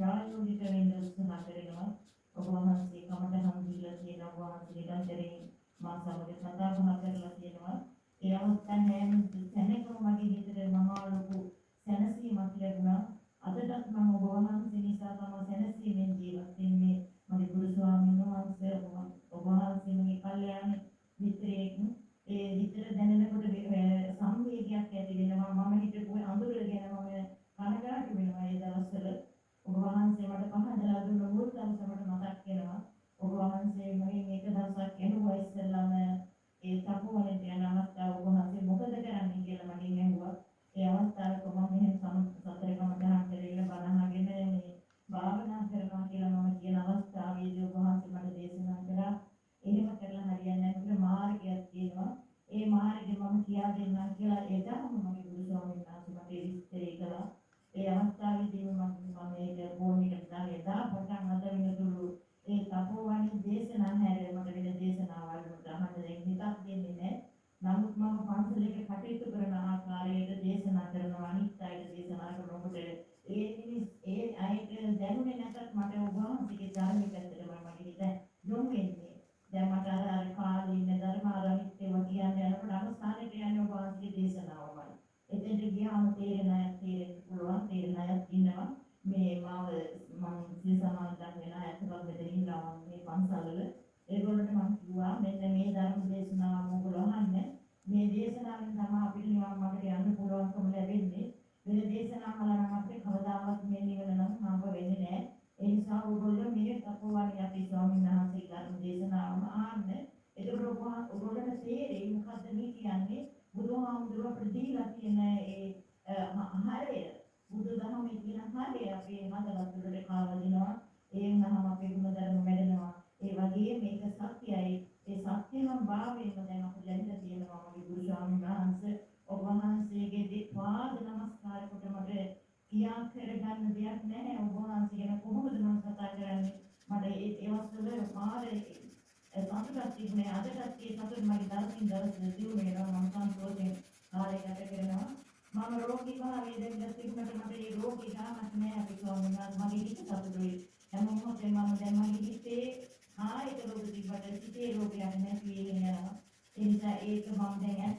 ප්‍රායෝගික වෙන්න උත්සාහ කරනවා. ඔබ වහන්සේ කමටහන් දීලා තියෙනවා. ඔබ වහන්සේ නිරන්තරයෙන් මා සමග කතා බහ කරලා තියෙනවා. ඒ අවස්ථාවෙන් තැනකම මගේ හිතට මහා ලොකු සැනසීමක් ලැබුණා. අදටත් මම ඔබ වහන්සේ නිසා තමයි සැනසීමෙන් ජීවත් වෙන්නේ. මගේ ගුරු ස්වාමීන් වහන්සේ ඔබ වහන්සේ මගේ කල්යාණ මිත්‍රයෙක්. ඒ විතර දැනෙනකොට සංවේගයක් ඇති වෙනවා. මම හිතපු අඳුර ගැන මම කනගාටු වෙනවා ඒ දවස්වල. ඔබ වහන්සේ මට පහදලා දුන්න මුල් දවස මට මතක් වෙනවා. ඔබ වහන්සේ මගෙන් එක දවසක් ඇහුවා ඉස්සෙල්ලාම ඒ තපුවලට යන අවස්ථාව ඔබ වහන්සේ මොකද කරන්නේ කියලා මගෙන් ඇහුවා. ඒ අවස්ථාවේ මම මෙහෙම සතරකම දහම් කරගෙන බණහගෙන මේ භාවනා කරනවා කියලා මම කියන අවස්ථාවේදී ඔබ වහන්සේ මට දේශනා කළා. එහෙම කරලා හරියන්නේ නැහැ මාර්ගයක් තියෙනවා. ඒ මාර්ගෙ මම කියා දෙන්නම් කියලා එදාම මගේ ගුරු ස්වාමීන් වහන්සේ මට විස්තර කළා. ඒ අවස්ථාවේදී මම මේක ෆෝන් එකට දාලා එදා පටන් අද වෙනතුරු ඒ තපෝවණි දේශනා හැර මට වෙන දේශනාවල් වලට අහන්න දෙන්නේ හිතක් දෙන්නේ නැහැ. නමුත් මම පන්සලේ කටයුතු කරන ආකාරයට දේශනා කරනවා අනිත් අයට දේශනා කරනකොට ඒ අයට දැනුනේ නැතත් මට ඔබ වහන්සේගේ ධර්මයේ පැත්තට මගේ හිත යොමු වෙන්නේ. දැන් මට අර කාලේ ඉන්න ධර්මාරාමිත් ඒවා කියන්නේ යනකොට අවසානයේ කියන්නේ ඔබ වහන්සේගේ දේශනාවමයි. එතෙන්ට ගියාම තේරෙන අය තේරෙන්න පුළුවන් තේරෙන අය ඉන්නවා. මේ මම සිය සමාදන් වෙන අයතුලක් මෙතන ඉන්නවා මේ පන්සල්වල. ඒගොල්ලන්ට මම කිව්වා මෙන්න මේ ධර්ම දේශනාව මොකද අහන්නේ. මේ දේශනාවෙන් තමයි අපිට නිවන් මාර්ගයට යන්න පුළුවන්කම ලැබෙන්නේ. වෙන දේශනාවල නම් අපිට කවදාවත් මේ නිවන නම් හම්බ වෙන්නේ නැහැ. ඒ නිසා ඔයගොල්ලෝ මේ තපෝවණි අපේ ස්වාමීන් වහන්සේ ධර්ම දේශනාවම අහන්න. ඒකෝට ඔයගොල්ලන්ට තේරෙයි මොකද්ද මේ කියන්නේ. බුදුහාමුදුරුවෝ අපිට දීලා තියෙන ඒ හරය බුදුදහමේ තියෙන හරය අපේ මතවලට කාලා දෙනවා. ඒ නම් අපේ ගුණධර්ම වැඩෙනවා. ඒ වගේම මේක සත්‍යයි. ඒ සත්‍යම භාවයෙන්ම දැන් අපිට දැනෙලා තියෙනවා මගේ ගුරු ස්වාමීන් වහන්සේ ඔබ වහන්සේගේ පාද නමස්කාර කොට මට කියා කරගන්න දෙයක් නැහැ. ඔබ වහන්සේ ගැන කොහොමද මම කතා කරන්නේ. මට ඒ අවස්ථාවේ මාරේ සතුටක් තිබුණේ. අදටත් ඒ සතුට මගේ දවසින් දවස දියුණු වෙනවා. මම සතුටෙන් කාලය ගත කරනවා. මම රෝගී භාවයේ දැන් තිබුණාට මට ඒ රෝගී ගාමක් නැහැ. අපි ස්වාමීන් වහන්සේ මගේ හිත සතුටුයි. හැමෝම මම දැන් මගේ හිතේ කායික රෝග තිබ්බට සිතේ රෝගයක් නැති වෙනවා. ඒ නිසා ඒක මම දැන්